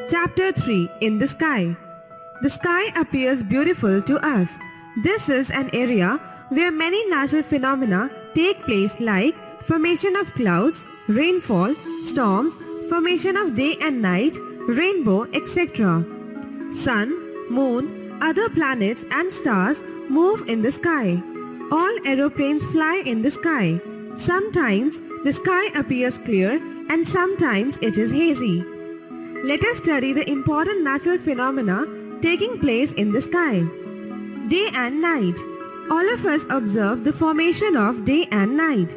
Chapter 3 In the Sky. The sky appears beautiful to us. This is an area where many natural phenomena take place like formation of clouds, rainfall, storms, formation of day and night, rainbow, etc. Sun, moon, other planets and stars move in the sky. All aeroplanes fly in the sky. Sometimes the sky appears clear and sometimes it is hazy. Let us study the important natural phenomena taking place in the sky. Day and night. All of us observe the formation of day and night.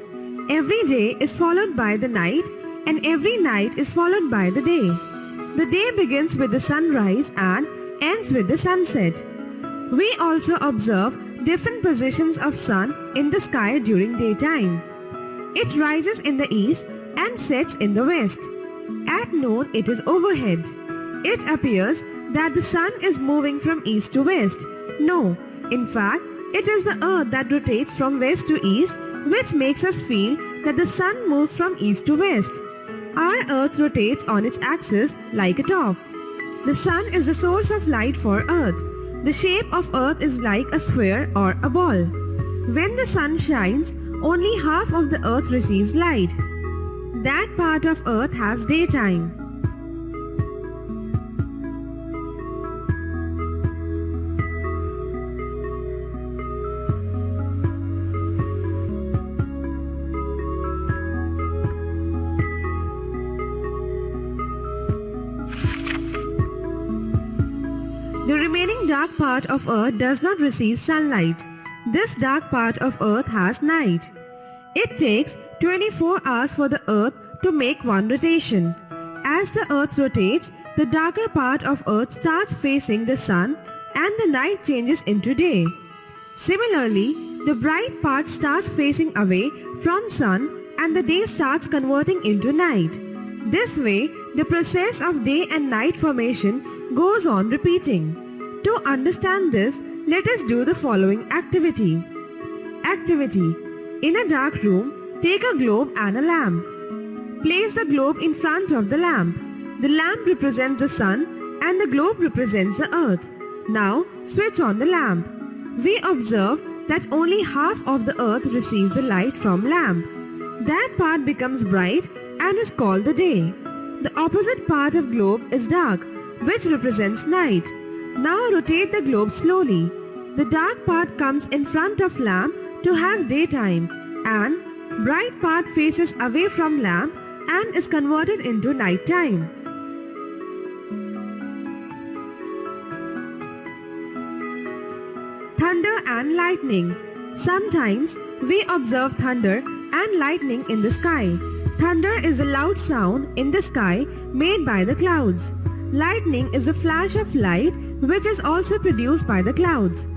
Every day is followed by the night and every night is followed by the day. The day begins with the sunrise and ends with the sunset. We also observe different positions of sun in the sky during daytime. It rises in the east and sets in the west. At noon it is overhead. It appears that the sun is moving from east to west. No, in fact, it is the earth that rotates from west to east, which makes us feel that the sun moves from east to west. Our earth rotates on its axis like a top. The sun is the source of light for earth. The shape of earth is like a sphere or a ball. When the sun shines, only half of the earth receives light. That part of earth has daytime. The remaining dark part of earth does not receive sunlight. This dark part of earth has night. It takes 24 hours for the earth to make one rotation. As the earth rotates, the darker part of earth starts facing the sun and the night changes into day. Similarly, the bright part starts facing away from sun and the day starts converting into night. This way, the process of day and night formation goes on repeating. To understand this, let us do the following activity. Activity. In a dark room, take a globe and a lamp. Place the globe in front of the lamp. The lamp represents the sun and the globe represents the earth. Now, switch on the lamp. We observe that only half of the earth receives the light from lamp. That part becomes bright and is called the day. The opposite part of globe is dark, which represents night. Now rotate the globe slowly. The dark part comes in front of lamp to have daytime and bright part faces away from lamp and is converted into night time. Thunder and lightning. Sometimes we observe thunder and lightning in the sky. Thunder is a loud sound in the sky made by the clouds. Lightning is a flash of light which is also produced by the clouds.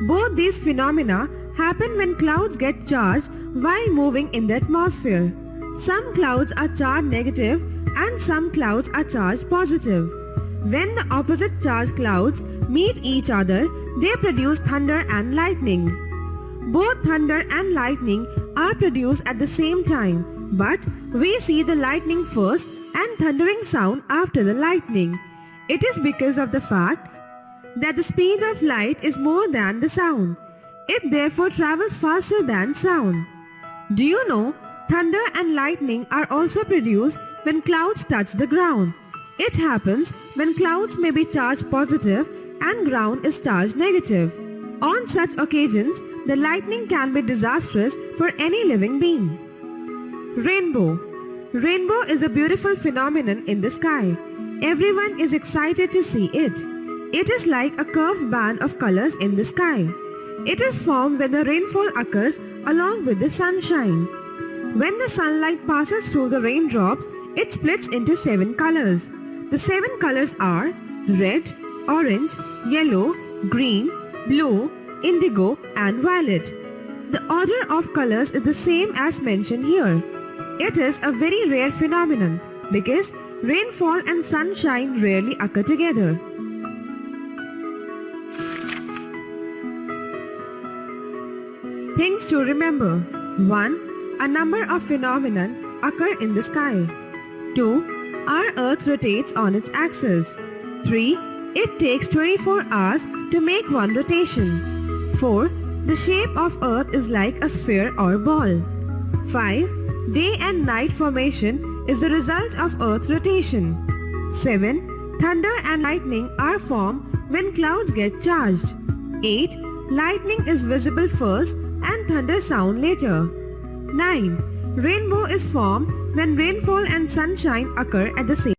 Both these phenomena happen when clouds get charged while moving in the atmosphere. Some clouds are charged negative and some clouds are charged positive. When the opposite charged clouds meet each other, they produce thunder and lightning. Both thunder and lightning are produced at the same time, but we see the lightning first and thundering sound after the lightning. It is because of the fact that the speed of light is more than the sound. It therefore travels faster than sound. Do you know, thunder and lightning are also produced when clouds touch the ground. It happens when clouds may be charged positive and ground is charged negative. On such occasions, the lightning can be disastrous for any living being. Rainbow. Rainbow is a beautiful phenomenon in the sky. Everyone is excited to see it. It is like a curved band of colors in the sky. It is formed when the rainfall occurs along with the sunshine. When the sunlight passes through the raindrops, it splits into 7 colors. The 7 colors are red, orange, yellow, green, blue, indigo and violet. The order of colors is the same as mentioned here. It is a very rare phenomenon because rainfall and sunshine rarely occur together. Things to remember. 1. A number of phenomena occur in the sky. 2. Our Earth rotates on its axis. 3. It takes 24 hours to make one rotation. 4. The shape of Earth is like a sphere or ball. 5. Day and night formation is the result of Earth rotation. 7. Thunder and lightning are formed when clouds get charged. 8. Lightning is visible first and thunder sound later. 9. Rainbow is formed when rainfall and sunshine occur at the same time.